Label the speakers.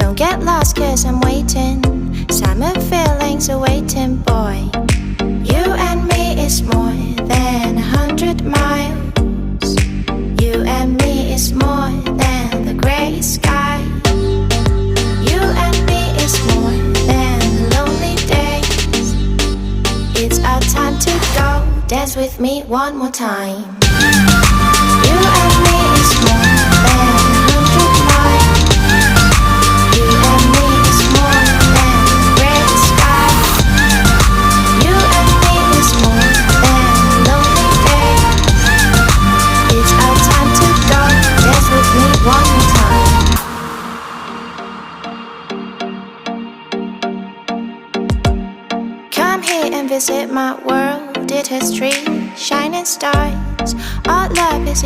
Speaker 1: Don't get lost cause I'm waiting. Summer feelings are waiting, boy. You and me is more than 100 miles. You and me is more than the grey sky. You and me is more than lonely days. It's our time to go. Dance with me one more time. You and me is more than 100 miles. You and me is more than gray sky. You and me is more than lonely days. It's our time to go. Dance with me one more time. Come here and visit my world. It has trees, shining stars. Our love is